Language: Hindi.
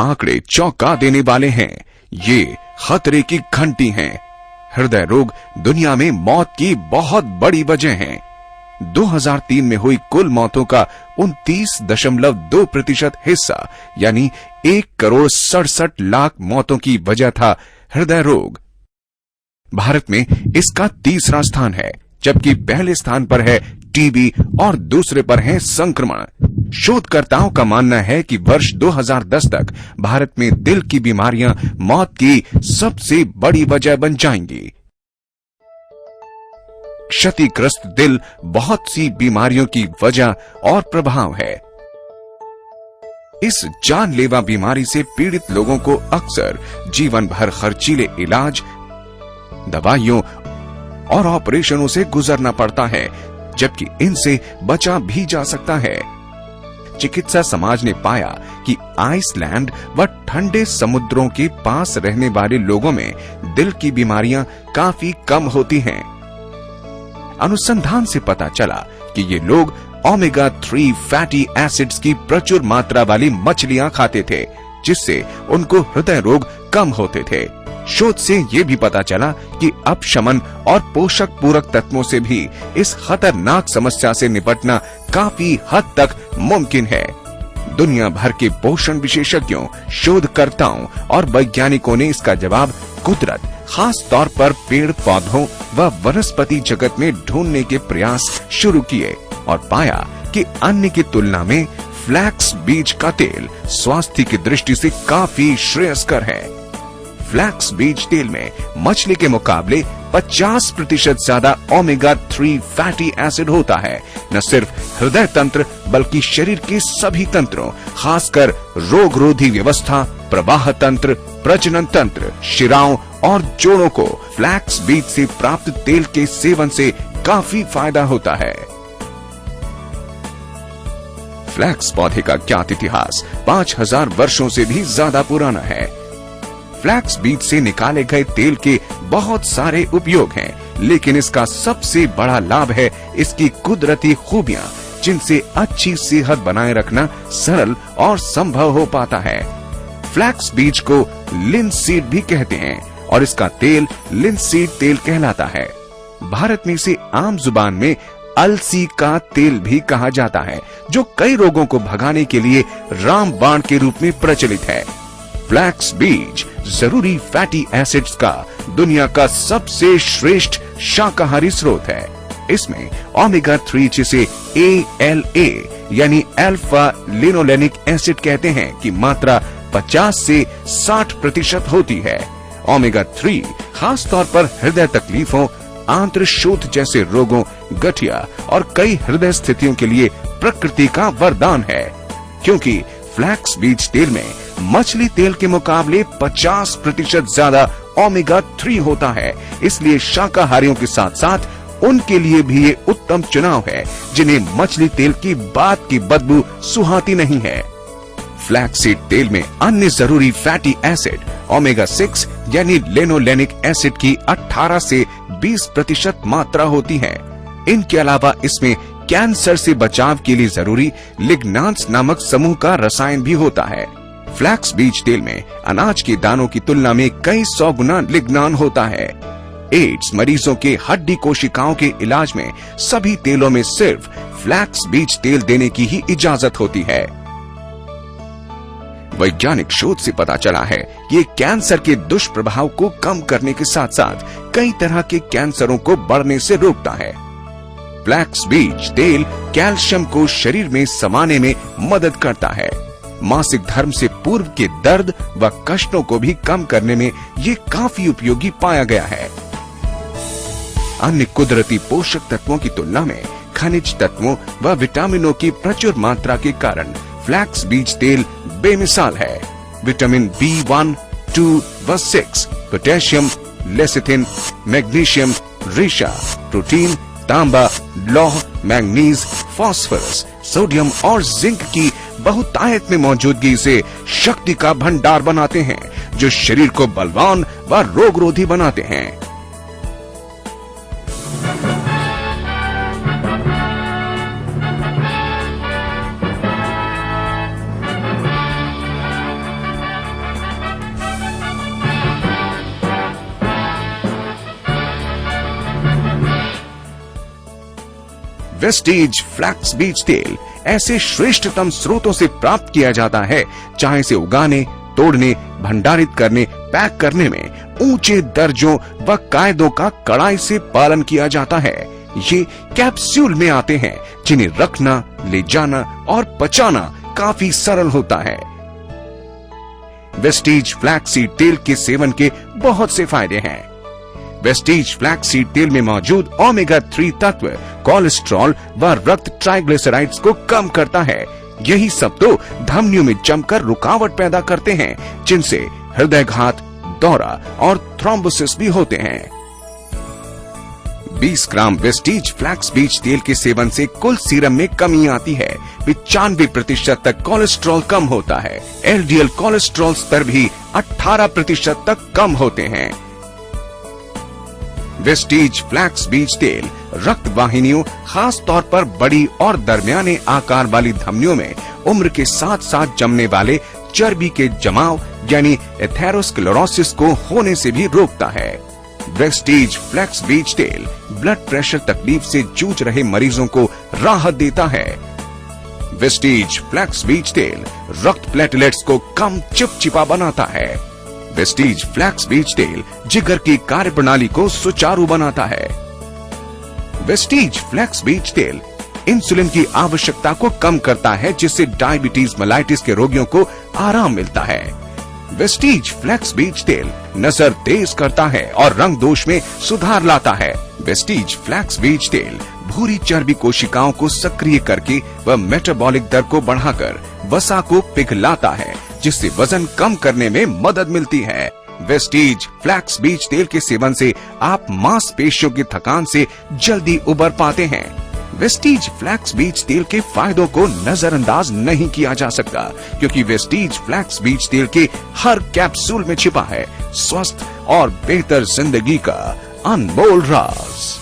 आंकड़े चौंका देने वाले हैं। ये खतरे की घंटी हैं। हृदय रोग दुनिया में मौत की बहुत बड़ी वजह है। 2003 में हुई कुल मौतों का 29.2% हिस्सा यानी 1,67,00,000 मौतों की वजह था हृदय रोग। भारत में इसका तीसरा स्थान है, जबकि पहले स्थान पर है टीबी और दूसरे पर है संक्रमण। शोधकर्ताओं का मानना है कि वर्ष 2010 तक भारत में दिल की बीमारियां मौत की सबसे बड़ी वजह बन जाएंगी। क्षतिग्रस्त दिल बहुत सी बीमारियों की वजह और प्रभाव है। इस जानलेवा बीमारी से पीड़ित लोगों को अक्सर जीवन भर खर्चीले इलाज, दवाइयों और ऑपरेशनों से गुजरना पड़ता है, जबकि इनसे बचा भी जा सकता है। चिकित्सा समाज ने पाया कि आइसलैंड व ठंडे समुद्रों के पास रहने वाले लोगों में दिल की बीमारियां काफी कम होती हैं। अनुसंधान से पता चला कि ये लोग ओमेगा 3 फैटी एसिड्स की प्रचुर मात्रा वाली मछलियां खाते थे, जिससे उनको हृदय रोग कम होते थे। शोध से ये भी पता चला कि अपशमन और पोषक पूरक तत्वों से भी इस खतरनाक समस्या से निपटना काफी हद तक मुमकिन है। दुनिया भर के पोषण विशेषज्ञों, शोधकर्ताओं और वैज्ञानिकों ने इसका जवाब कुदरत, खास तौर पर पेड़ पौधों व वनस्पति जगत में ढूंढने के प्रयास शुरू किए और पाया कि अन्य की तुलना में फ्लैक्स बीज का तेल स्वास्थ्य की दृष्टि से काफी श्रेयस्कर है। फ्लैक्स बीज तेल में मछली के मुकाबले 50% ज्यादा ओमेगा 3 फैटी एसिड होता है। न सिर्फ हृदय तंत्र बल्कि शरीर के सभी तंत्रों, खासकर रोगरोधी व्यवस्था, प्रवाह तंत्र, प्रजनन तंत्र, शिराओं और जोड़ों को फ्लैक्स बीज से प्राप्त तेल के सेवन से काफी फायदा होता है। फ्लैक्स पौधे का ज्ञात इतिहास 5000 वर्षों से भी ज्यादा पुराना है। फ्लैक्स बीज से निकाले गए तेल के बहुत सारे उपयोग हैं, लेकिन इसका सबसे बड़ा लाभ है इसकी कुदरती खूबियां, जिनसे अच्छी सेहत बनाए रखना सरल और संभव हो पाता है। फ्लैक्स बीज को लिनसीड भी कहते हैं और इसका तेल लिनसीड तेल कहलाता है। भारत में इसे आम जुबान में अलसी का तेल भी कहा जाता है, जो कई रोगों को भगाने के लिए रामबाण के रूप में प्रचलित है। फ्लैक्स बीज जरूरी फैटी एसिड्स का दुनिया का सबसे श्रेष्ठ शाकाहारी स्रोत है। इसमें ओमेगा 3 जिसे ALA यानी अल्फा लिनोलेनिक एसिड कहते हैं की मात्रा 50 से 60% होती है। ओमेगा 3 खास तौर पर हृदय तकलीफों, आंत्रशोथ जैसे रोगों, गठिया और कई हृदय स्थितियों के लिए प्रकृति का वरदान है। क्योंकि फ्लैक्स बीज तेल में मछली तेल के मुकाबले 50% ज्यादा ओमेगा 3 होता है, इसलिए शाकाहारियों के साथ साथ उनके लिए भी ये उत्तम चुनाव है जिन्हें मछली तेल की बात की बदबू सुहाती नहीं है। फ्लैक्सीड तेल में अन्य जरूरी फैटी एसिड ओमेगा 6 यानी लिनोलेनिक एसिड की 18 से 20% मात्रा होती है। इनके अलावा इसमें कैंसर से बचाव के लिए जरूरी लिग्नांस नामक समूह का रसायन भी होता है। फ्लैक्स बीज तेल में अनाज के दानों की तुलना में कई 100 गुना लिग्नान होता है। एड्स मरीजों के हड्डी कोशिकाओं के इलाज में सभी तेलों में सिर्फ फ्लैक्स बीज तेल देने की ही इजाजत होती है। वैज्ञानिक शोध से पता चला है कि ये कैंसर के दुष्प्रभाव को कम करने के साथ साथ कई तरह के कैंसरों को बढ़ने से रोकता है। फ्लैक्स बीज तेल कैल्शियम को शरीर में समाने में मदद करता है। मासिक धर्म से पूर्व के दर्द व कष्टों को भी कम करने में ये काफी उपयोगी पाया गया है। अन्य कुदरती पोषक तत्वों की तुलना में खनिज तत्वों व विटामिनों की प्रचुर मात्रा के कारण फ्लैक्स बीज तेल बेमिसाल है। विटामिन B1, 2 व 6, पोटेशियम, लेसिथिन, मैग्नीशियम, रेशा, प्रोटीन, तांबा, लौह, मैंगनीज, फास्फोरस, सोडियम और जिंक की बहुतायत में मौजूदगी से शक्ति का भंडार बनाते हैं, जो शरीर को बलवान व रोगरोधी बनाते हैं। वेस्टीज फ्लैक्स बीज तेल ऐसे श्रेष्ठतम स्रोतों से प्राप्त किया जाता है जहां इसे उगाने, तोड़ने, भंडारित करने, पैक करने में ऊंचे दर्जों व कायदों का कड़ाई से पालन किया जाता है। ये कैप्सूल में आते हैं जिन्हें रखना, ले जाना और पचाना काफी सरल होता है। वेस्टीज फ्लैक्सीड तेल के सेवन के बहुत से फायदे हैं। वेस्टीज फ्लैक्सीड तेल में मौजूद ओमेगा 3 तत्व कोलेस्ट्रॉल व रक्त ट्राइग्लिसराइड्स को कम करता है। यही सब तो धमनियों में जमकर रुकावट पैदा करते हैं, जिनसे हृदयघात, दौरा और थ्रोम्बोसिस भी होते हैं। 20 ग्राम वेस्टीज फ्लैक्स बीज तेल के सेवन से कुल सीरम में कमी आती है। 95% तक कोलेस्ट्रॉल कम होता है। एलडीएल कोलेस्ट्रॉल स्तर भी 18% तक कम होते हैं। वेस्टीज फ्लैक्स बीज तेल रक्त वाहिनियों, खास तौर पर बड़ी और दरमियाने आकार वाली धमनियों में उम्र के साथ साथ जमने वाले चर्बी के जमाव यानी एथेरोस्क्लेरोसिस को होने से भी रोकता है। वेस्टीज फ्लैक्स बीज तेल ब्लड प्रेशर तकलीफ से जूझ रहे मरीजों को राहत देता है। वेस्टीज फ्लैक्स बीज तेल रक्त प्लेटलेट्स को कम चिपचिपा बनाता है। वेस्टीज फ्लैक्स बीज तेल जिगर की कार्यप्रणाली को सुचारू बनाता है। वेस्टीज फ्लैक्स बीज तेल इंसुलिन की आवश्यकता को कम करता है, जिससे डायबिटीज मेलाइटिस के रोगियों को आराम मिलता है। वेस्टीज फ्लैक्स बीज तेल नजर तेज करता है और रंग दोष में सुधार लाता है। वेस्टीज फ्लैक्स बीज तेल भूरी चर्बी कोशिकाओं को सक्रिय करके व मेटाबॉलिक दर को बढ़ाकर वसा को पिघलाता है, जिससे वजन कम करने में मदद मिलती है। वेस्टीज फ्लैक्स बीज तेल के सेवन से आप मांसपेशियों की थकान से जल्दी उबर पाते हैं। वेस्टीज फ्लैक्स बीज तेल के फायदों को नजरअंदाज नहीं किया जा सकता, क्योंकि वेस्टीज फ्लैक्स बीज तेल के हर कैप्सूल में छिपा है स्वस्थ और बेहतर जिंदगी का अनमोल राज।